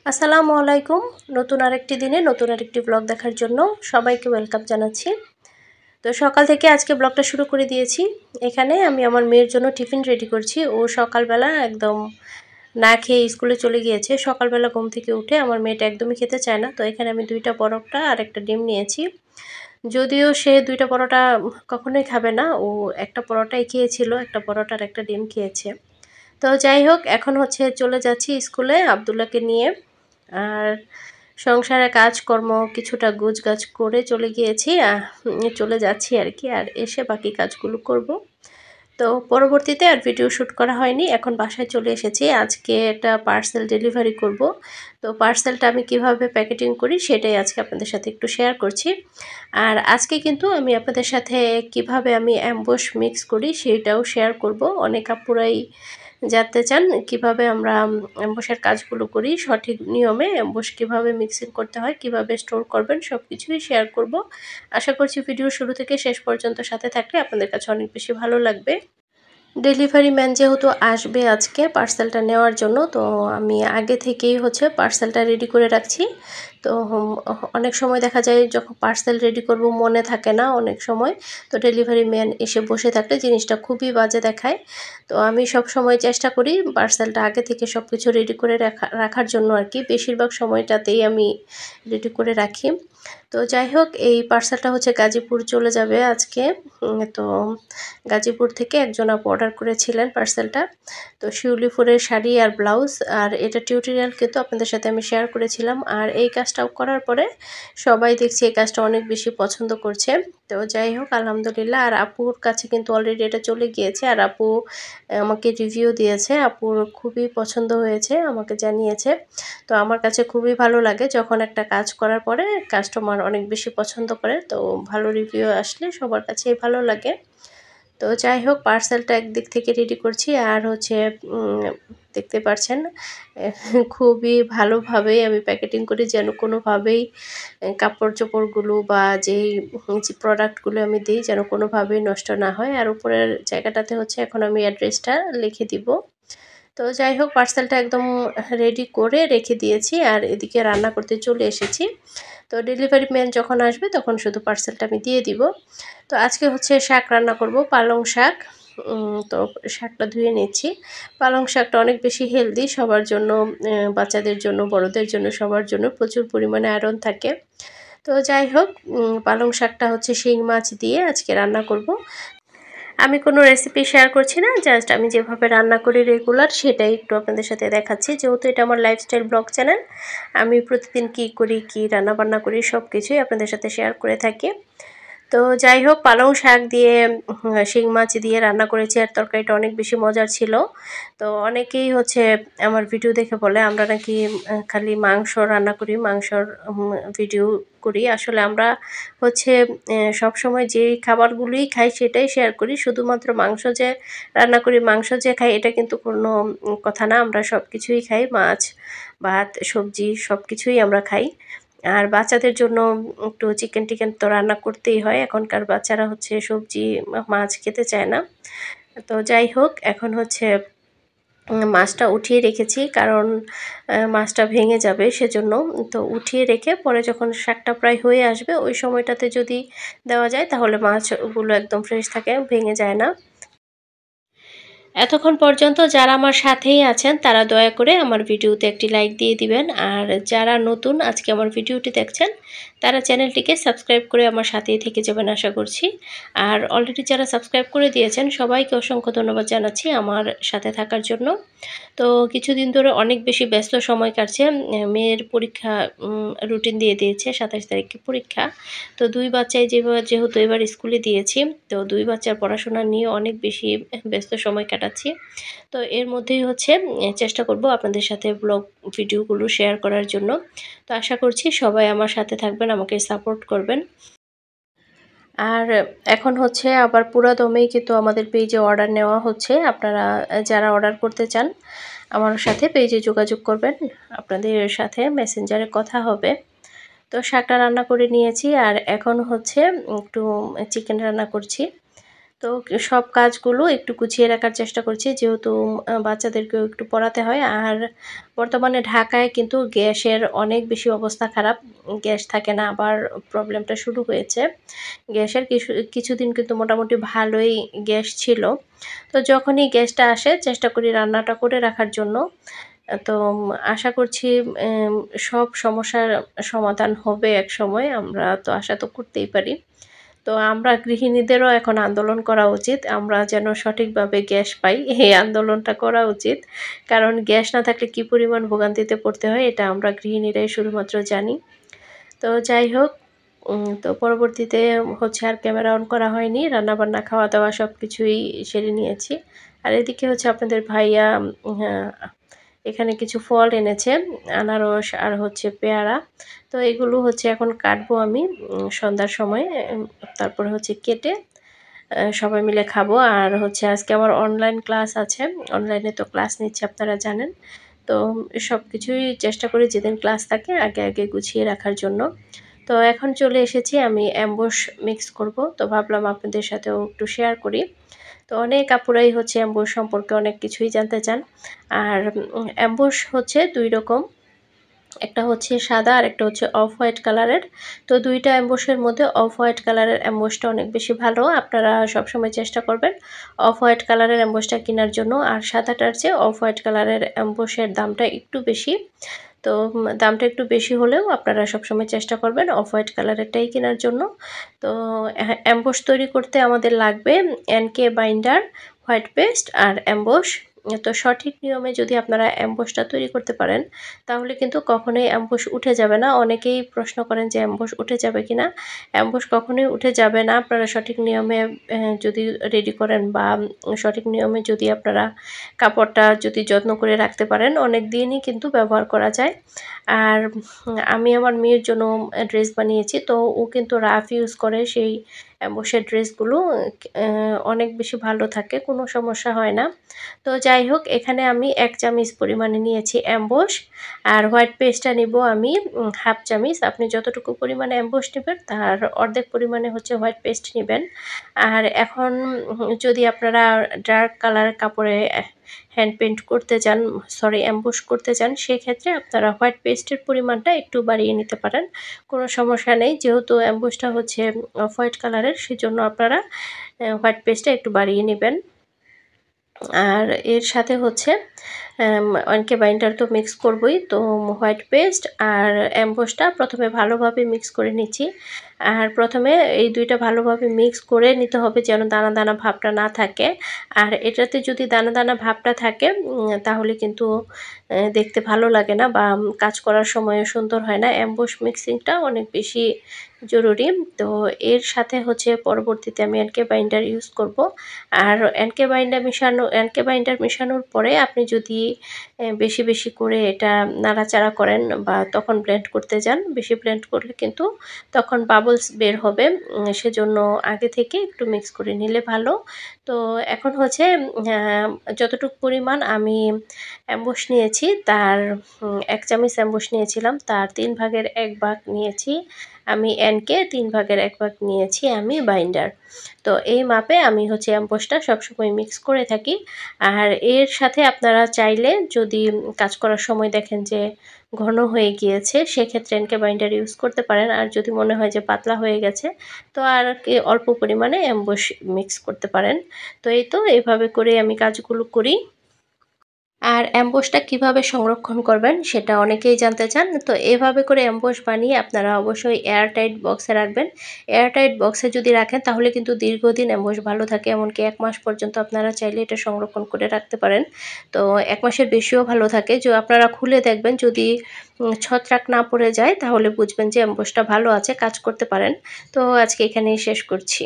আসসালামু আলাইকুম। নতুন আরেকটি দিনে নতুন আরেকটি ব্লগ দেখার জন্য সবাইকে ওয়েলকাম জানাচ্ছি। তো সকাল থেকে আজকে ব্লগটা শুরু করে দিয়েছি। এখানে আমি আমার মেয়ের জন্য টিফিন রেডি করছি। ও সকালবেলা একদম না খেয়ে স্কুলে চলে গিয়েছে। সকালবেলা ঘুম থেকে উঠে আমার মেয়েটা একদমই খেতে চায় না। তো এখানে আমি 2টা পরোটা আর একটা ডিম নিয়েছি। যদিও সে 2টা পরোটা কখনোই খাবে না। ও একটা পরোটাই খেয়েছিল, একটা পরোটা আর একটা ডিম খেয়েছে। তো যাই হোক, এখন হচ্ছে চলে যাচ্ছি স্কুলে আব্দুল্লাহকে নিয়ে। আর সংসারে কাজকর্ম কিছুটা গোছগাছ করে চলে গিয়েছি, চলে যাচ্ছি আর কি। আর এসে বাকি কাজগুলো করব। তো পরবর্তীতে আর ভিডিও শ্যুট করা হয়নি। এখন বাসায় চলে এসেছি। আজকে একটা পার্সেল ডেলিভারি করব। তো পার্সেলটা আমি কিভাবে প্যাকেটিং করি সেটাই আজকে আপনাদের সাথে একটু শেয়ার করছি। আর আজকে কিন্তু আমি আপনাদের সাথে কিভাবে আমি অ্যাম্বুশ মিক্স করি সেটাও শেয়ার করব। অনেক আপুরাই জানতে চান কিভাবে আমরা অ্যাম্বুশের কাজগুলো করি, সঠিক নিয়মে অ্যাম্বুশ কিভাবে মিক্সিং করতে হয়, কিভাবে স্টোর করবেন, সব কিছুই শেয়ার করব। আশা করছি ভিডিও শুরু থেকে শেষ পর্যন্ত সাথে থাকলে আপনাদের কাছে অনেক বেশি ভালো লাগবে। ডেলিভারি ম্যান যেহেতু আসবে আজকে পার্সেলটা নেওয়ার জন্য, তো আমি আগে থেকেই হচ্ছে পার্সেলটা রেডি করে রাখছি। তো অনেক সময় দেখা যায় যখন পার্সেল রেডি করব মনে থাকে না অনেক সময়। তো ডেলিভারি ম্যান এসে বসে থাকলে জিনিসটা খুবই বাজে দেখায়। তো আমি সব সময় চেষ্টা করি পার্সেলটা আগে থেকে সব কিছু রেডি করে রাখার জন্য আর কি। বেশিরভাগ সময়টাতেই আমি রেডি করে রাখি। তো যাই হোক, এই পার্সেলটা হচ্ছে গাজীপুর চলে যাবে আজকে। তো গাজীপুর থেকে একজন আপু অর্ডার করেছিলেন পার্সেলটা। তো শিউলি ফুলের শাড়ি আর ব্লাউজ, আর এটা টিউটোরিয়াল কিন্তু আপনাদের সাথে আমি শেয়ার করেছিলাম। আর এই কাজটাও করার পরে সবাই দেখছি এই কাজটা অনেক বেশি পছন্দ করছে। তো যাই হোক, আলহামদুলিল্লাহ। আর আপুর কাছে কিন্তু অলরেডি এটা চলে গিয়েছে। আর আপু আমাকে রিভিউ দিয়েছে, আপুর খুবই পছন্দ হয়েছে, আমাকে জানিয়েছে। তো আমার কাছে খুবই ভালো লাগে যখন একটা কাজ করার পরে কাস্টমার অনেক বেশি পছন্দ করে। তো ভালো রিভিউ আসলে সবার কাছেই ভালো লাগে। তো যাই হোক, পার্সেলটা একদিক থেকে রেডি করছি। আর হচ্ছে দেখতে পাচ্ছেন খুবই ভালোভাবেই আমি প্যাকেটিং করি, যেন কোনোভাবেই কাপড় চোপড়গুলো বা যেই যে প্রোডাক্টগুলো আমি দিই যেন কোনোভাবেই নষ্ট না হয়। আর উপরের জায়গাটাতে হচ্ছে এখন আমি অ্যাড্রেসটা লিখে দিব। তো যাই হোক, পার্সেলটা একদম রেডি করে রেখে দিয়েছি। আর এদিকে রান্না করতে চলে এসেছি। তো ডেলিভারি ম্যান যখন আসবে তখন শুধু পার্সেলটা আমি দিয়ে দিব। তো আজকে হচ্ছে শাক রান্না করব, পালং শাক। তো শাকটা ধুয়ে নিচ্ছি। পালং শাকটা অনেক বেশি হেলদি সবার জন্য, বাচ্চাদের জন্য, বড়দের জন্য, সবার জন্য প্রচুর পরিমাণে আয়রন থাকে। তো যাই হোক, পালং শাকটা হচ্ছে শিং মাছ দিয়ে আজকে রান্না করব। আমি কোনো রেসিপি শেয়ার করছি না, জাস্ট আমি যেভাবে রান্না করি রেগুলার সেটাই একটু আপনাদের সাথে দেখাচ্ছি। যেহেতু এটা আমার লাইফস্টাইল ব্লগ চ্যানেল, আমি প্রতিদিন কী করি, কী রান্নাবান্না করি সব কিছুই আপনাদের সাথে শেয়ার করে থাকি। তো যাই হোক, পালং শাক দিয়ে শিং মাছ দিয়ে রান্না করেছি। আর তরকারিটা অনেক বেশি মজার ছিল। তো অনেকেই হচ্ছে আমার ভিডিও দেখে বলে আমরা নাকি খালি মাংস রান্না করি, মাংসর ভিডিও করি। আসলে আমরা হচ্ছে সবসময় যেই খাবারগুলোই খাই সেটাই শেয়ার করি। শুধুমাত্র মাংস যে রান্না করি, মাংস যে খাই এটা কিন্তু কোনো কথা না। আমরা সব কিছুই খাই, মাছ, ভাত, সবজি সব কিছুই আমরা খাই। আর বাচ্চাদের জন্য একটু চিকেন টিকেন তো রান্না করতেই হয়। এখনকার বাচ্চারা হচ্ছে সবজি, মাছ খেতে চায় না। তো যাই হোক, এখন হচ্ছে মাছটা উঠিয়ে রেখেছি, কারণ মাছটা ভেঙে যাবে সেজন্য। তো উঠিয়ে রেখে পরে যখন শাকটা প্রায় হয়ে আসবে ওই সময়টাতে যদি দেওয়া যায় তাহলে মাছগুলো একদম ফ্রেশ থাকে, ভেঙে যায় না। এতক্ষণ পর্যন্ত যারা আমার সাথেই আছেন তারা দয়া করে আমার ভিডিওতে একটি লাইক দিয়ে দিবেন। আর যারা নতুন আজকে আমার ভিডিওটি দেখছেন তারা চ্যানেলটিকে সাবস্ক্রাইব করে আমার সাথেই থেকে যাবেন আশা করছি। আর অলরেডি যারা সাবস্ক্রাইব করে দিয়েছেন সবাইকে অসংখ্য ধন্যবাদ জানাচ্ছি আমার সাথে থাকার জন্য। তো কিছুদিন ধরে অনেক বেশি ব্যস্ত সময় কাটছে। মেয়ের পরীক্ষা রুটিন দিয়ে দিয়েছে, 27 তারিখে পরীক্ষা। তো 2 বাচ্চাই যেহেতু এবার স্কুলে দিয়েছি, তো 2 বাচ্চার পড়াশোনা নিয়ে অনেক বেশি ব্যস্ত সময় কাটাচ্ছি। তো এর মধ্যেই হচ্ছে চেষ্টা করব আপনাদের সাথে ব্লগ ভিডিওগুলো শেয়ার করার জন্য। তো আশা করছি সবাই আমার সাথে থাকবেন, আমাকে সাপোর্ট করবেন। আর এখন হচ্ছে আবার পুরা দমেই কিন্তু আমাদের পেজে অর্ডার নেওয়া হচ্ছে। আপনারা যারা অর্ডার করতে চান আমার সাথে পেজে যোগাযোগ করবেন, আপনাদের সাথে মেসেঞ্জারে কথা হবে। তো শাকটা রান্না করে নিয়েছি আর এখন হচ্ছে একটু চিকেন রান্না করছি। তো সব কাজগুলো একটু গুছিয়ে রাখার চেষ্টা করছি, যেহেতু বাচ্চাদেরকেও একটু পড়াতে হয়। আর বর্তমানে ঢাকায় কিন্তু গ্যাসের অনেক বেশি অবস্থা খারাপ, গ্যাস থাকে না, আবার প্রবলেমটা শুরু হয়েছে গ্যাসের। কিছুদিন কিন্তু মোটামুটি ভালোই গ্যাস ছিল। তো যখনই গ্যাসটা আসে চেষ্টা করি রান্নাটা করে রাখার জন্য। তো আশা করছি সব সমস্যার সমাধান হবে একসময়, আমরা তো আশা তো করতেই পারি। তো আমরা গৃহিণীদেরও এখন আন্দোলন করা উচিত, আমরা যেন সঠিকভাবে গ্যাস পাই, এই আন্দোলনটা করা উচিত। কারণ গ্যাস না থাকলে কী পরিমাণ ভোগান্তিতে পড়তে হয় এটা আমরা গৃহিণীরাই শুধুমাত্র জানি। তো যাই হোক, তো পরবর্তীতে হচ্ছে আর ক্যামেরা অন করা হয়নি, রান্নাবান্না খাওয়া দাওয়া সব কিছুই সেরে নিয়েছি। আর এদিকে হচ্ছে আপনাদের ভাইয়া এখানে কিছু ফল এনেছে, আনারস আর হচ্ছে পেয়ারা। তো এগুলো হচ্ছে এখন কাটবো আমি সন্ধ্যার সময়, তারপরে হচ্ছে কেটে সবাই মিলে খাবো। আর হচ্ছে আজকে আমার অনলাইন ক্লাস আছে, অনলাইনে তো ক্লাস নিচ্ছি আপনারা জানেন। তো সব কিছুই চেষ্টা করি যেদিন ক্লাস থাকে আগে আগে গুছিয়ে রাখার জন্য। তো এখন চলে এসেছি আমি অ্যাম্বুশ মিক্স করব, তো ভাবলাম আপনাদের সাথেও একটু শেয়ার করি। তো অনেক আপুরাই হচ্ছে অ্যাম্বুশ সম্পর্কে অনেক কিছুই জানতে চান। আর অ্যাম্বুশ হচ্ছে 2 রকম, একটা হচ্ছে সাদা আর একটা হচ্ছে অফ হোয়াইট কালারের। তো দুইটা অ্যাম্বুশের মধ্যে অফ হোয়াইট কালারের অ্যাম্বুশটা অনেক বেশি ভালো, আপনারা সবসময় চেষ্টা করবেন অফ হোয়াইট কালারের অ্যাম্বুশটা কেনার জন্য। আর সাদাটার চেয়ে অফ হোয়াইট কালারের অ্যাম্বুশের দামটা একটু বেশি। তো দামটা একটু বেশি হলেও আপনারা সবসময় চেষ্টা করবেন অফ হোয়াইট কালারেরটাই কেনার জন্য। তো অ্যাম্বুশ তৈরি করতে আমাদের লাগবে এনকে বাইন্ডার, হোয়াইট পেস্ট আর অ্যাম্বুশ। তো সঠিক নিয়মে যদি আপনারা অ্যাম্বুশটা তৈরি করতে পারেন তাহলে কিন্তু কখনোই অ্যাম্বুশ উঠে যাবে না। অনেকেই প্রশ্ন করেন যে অ্যাম্বুশ উঠে যাবে কিনা। অ্যাম্বুশ কখনোই উঠে যাবে না আপনারা সঠিক নিয়মে যদি রেডি করেন, বা সঠিক নিয়মে যদি আপনারা কাপড়টা যদি যত্ন করে রাখতে পারেন, অনেক দিনই কিন্তু ব্যবহার করা যায়। আর আমি আমার মেয়ের জন্য ড্রেস বানিয়েছি, তো ও কিন্তু রাফ ইউজ করে সেই অ্যাম্বুশের ড্রেসগুলো, অনেক বেশি ভালো থাকে, কোনো সমস্যা হয় না। তো যাই হোক, এখানে আমি 1 চামচ পরিমাণে নিয়েছি অ্যাম্বুশ, আর হোয়াইট পেস্টটা নিব আমি হাফ চামচ। আপনি যতটুকু পরিমাণে অ্যাম্বুশ নেবেন তার অর্ধেক পরিমাণে হচ্ছে হোয়াইট পেস্ট নেবেন। আর এখন যদি আপনারা ডার্ক কালার কাপড়ে হ্যান্ড পেইন্ট করতে চান, সরি অ্যাম্বুশ করতে চান, সেক্ষেত্রে আপনারা হোয়াইট পেস্টের পরিমাণটা একটু বাড়িয়ে নিতে পারেন, কোনো সমস্যা নেই। যেহেতু অ্যাম্বুশটা হচ্ছে অফ হোয়াইট কালারের, সেজন্য আপনারা হোয়াইট পেস্টটা একটু বাড়িয়ে নেবেন। আর এর সাথে হচ্ছে অনেকে বাইন্ডার তো মিক্স করবই, তো হোয়াইট পেস্ট আর অ্যাম্বুশটা প্রথমে ভালোভাবে মিক্স করে নিচ্ছি। আর প্রথমে এই দুইটা ভালোভাবে মিক্স করে নিতে হবে যেন দানা দানা ভাবটা না থাকে। আর এটাতে যদি দানা দানা ভাবটা থাকে তাহলে কিন্তু দেখতে ভালো লাগে না, বা কাজ করার সময় সুন্দর হয় না। অ্যাম্বুশ মিক্সিংটা অনেক বেশি জরুরি। তো এর সাথে হচ্ছে পরবর্তীতে আমি এনকে বাইন্ডার ইউজ করব। আর এনকে বাইন্ডার মেশানোর পরে আপনি যদি বেশি বেশি করে এটা নাড়াচাড়া করেন বা তখন ব্লেন্ড করতে যান, বেশি ব্লেন্ড করলে কিন্তু তখন বাবলস বের হবে, সেজন্য আগে থেকে একটু মিক্স করে নিলে ভালো। তো এখন হচ্ছে যতটুকু পরিমাণ আমি অ্যাম্বুশ নিয়েছি তার 1 চামচ অ্যাম্বুশ নিয়েছিলাম, তার 3 ভাগের 1 ভাগ নিয়েছি আমি এনকে, 3 ভাগের 1 ভাগ নিয়েছি আমি বাইন্ডার। তো এই মাপে আমি হচ্ছে অ্যাম্বুশটা সবসময় মিক্স করে থাকি। আর এর সাথে আপনারা চাইলে যদি কাজ করার সময় দেখেন যে ঘন হয়ে গিয়েছে, সেক্ষেত্রে এনকে বাইন্ডার ইউজ করতে পারেন। আর যদি মনে হয় যে পাতলা হয়ে গেছে, তো আর কি অল্প পরিমাণে অ্যাম্বুশ মিক্স করতে পারেন। তো এই তো এভাবে করে আমি কাজগুলো করি। আর অ্যাম্বুশটা কিভাবে সংরক্ষণ করবেন সেটা অনেকেই জানতে চান। তো এভাবে করে অ্যাম্বুশ বানিয়ে আপনারা অবশ্যই এয়ারটাইট বক্সে রাখবেন। এয়ারটাইট বক্সে যদি রাখেন তাহলে কিন্তু দীর্ঘদিন অ্যাম্বুশ ভালো থাকে, এমনকি 1 মাস পর্যন্ত আপনারা চাইলে এটা সংরক্ষণ করে রাখতে পারেন। তো 1 মাসের বেশিও ভালো থাকে। আপনারা খুলে দেখবেন, যদি ছত্রাক না পড়ে যায় তাহলে বুঝবেন যে অ্যাম্বুশটা ভালো আছে, কাজ করতে পারেন। তো আজকে এখানেই শেষ করছি।